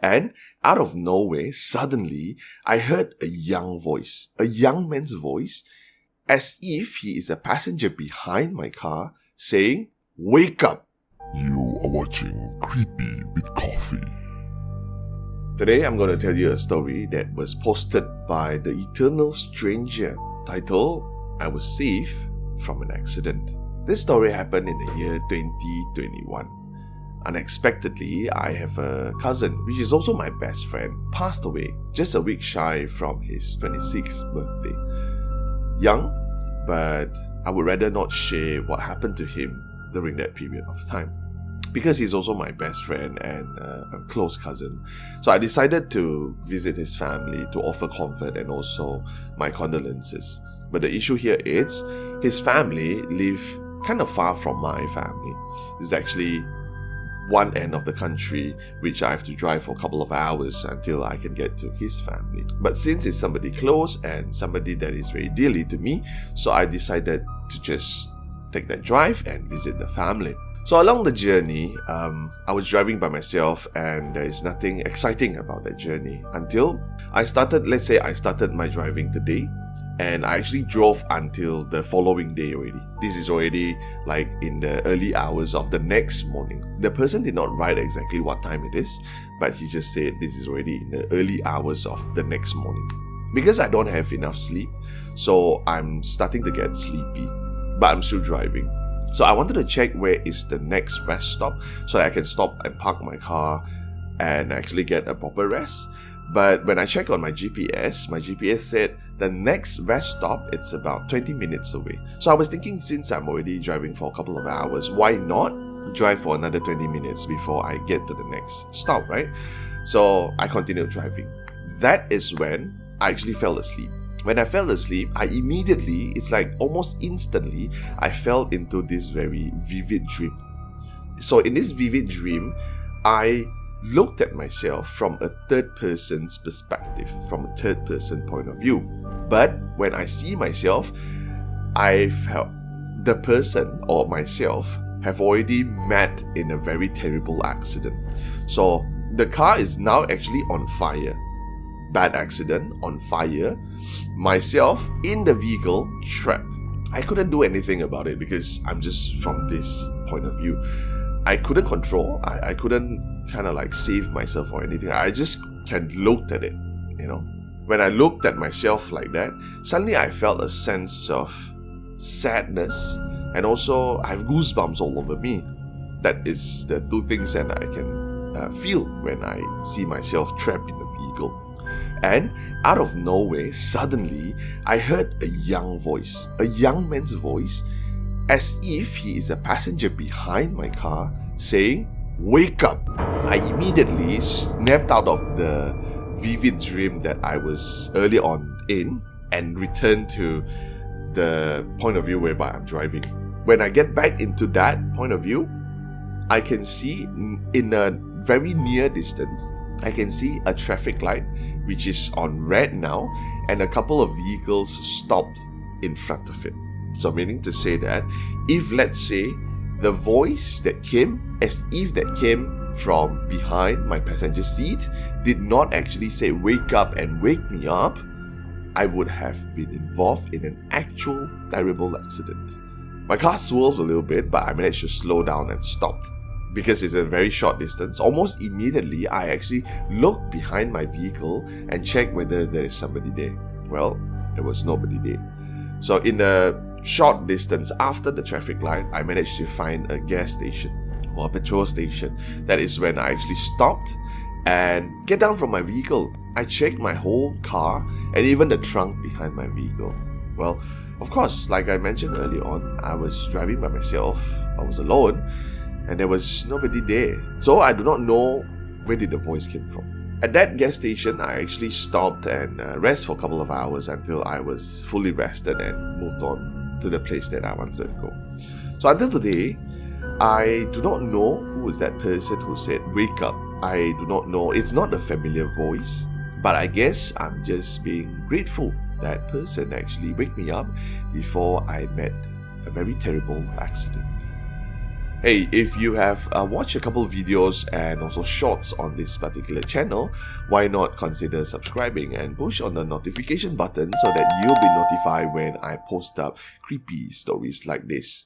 And out of nowhere, suddenly, I heard a young man's voice, as if he is a passenger behind my car, saying, "Wake up." You are watching Creepy with Coffee. Today, I'm going to tell you a story that was posted by the Eternal Stranger, titled, "I Was Safe from an Accident." This story happened in the year 2021. Unexpectedly, I have a cousin, which is also my best friend, passed away just a week shy from his 26th birthday. Young, but I would rather not share what happened to him during that period of time, because he's also my best friend and a close cousin. So I decided to visit his family to offer comfort and also my condolences. But the issue here is, his family live kind of far from my family. It's actually one end of the country, which I have to drive for a couple of hours until I can get to his family. But since it's somebody close and somebody that is very dearly to me, so I decided to just take that drive and visit the family. So along the journey, I was driving by myself, and there is nothing exciting about that journey until I started my driving today, and I actually drove until the following day already. This is already like in the early hours of the next morning. The person did not write exactly what time it is, but he just said this is already in the early hours of the next morning. Because I don't have enough sleep, so I'm starting to get sleepy, but I'm still driving. So I wanted to check where is the next rest stop so that I can stop and park my car and actually get a proper rest. But when I checked on my GPS said the next rest stop, it's about 20 minutes away. So I was thinking, since I'm already driving for a couple of hours, why not drive for another 20 minutes before I get to the next stop, right? So I continued driving. That is when I actually fell asleep. When I fell asleep, I immediately, it's like almost instantly, I fell into this very vivid dream. So in this vivid dream, I looked at myself from a third person's perspective, from a third person point of view. But when I see myself, I felt the person or myself have already met in a very terrible accident. So the car is now actually on fire. Bad accident, on fire. Myself in the vehicle, trapped. I couldn't do anything about it because I'm just from this point of view. I couldn't control. I couldn't kind of like save myself or anything. I just looked at it, When I looked at myself like that, suddenly I felt a sense of sadness, and also I have goosebumps all over me. That is the two things that I can feel when I see myself trapped in the vehicle. And out of nowhere, suddenly, I heard a young man's voice, as if he is a passenger behind my car, saying, "Wake up." I immediately snapped out of the vivid dream that I was early on in and returned to the point of view whereby I'm driving. When I get back into that point of view, I can see in a very near distance, I can see a traffic light which is on red now, and a couple of vehicles stopped in front of it. So meaning to say that if, let's say, the voice that came, as if that came from behind my passenger seat, did not actually say "wake up" and wake me up, I would have been involved in an actual terrible accident. My car swerved a little bit, but I managed to slow down and stopped. Because it's a very short distance, almost immediately I actually looked behind my vehicle and checked whether there is somebody there. Well, there was nobody there. So in a short distance after the traffic light, I managed to find a gas station or a petrol station. That is when I actually stopped and get down from my vehicle. I checked my whole car and even the trunk behind my vehicle. Well, of course, like I mentioned earlier on, I was driving by myself. I was alone. And there was nobody there. So I do not know where did the voice came from. At that gas station, I actually stopped and rest for a couple of hours until I was fully rested and moved on to the place that I wanted to go. So until today, I do not know who was that person who said "wake up." I do not know. It's not a familiar voice, but I guess I'm just being grateful that person actually wake me up before I met a very terrible accident. Hey, if you have watched a couple of videos and also shorts on this particular channel, why not consider subscribing and push on the notification button so that you'll be notified when I post up creepy stories like this.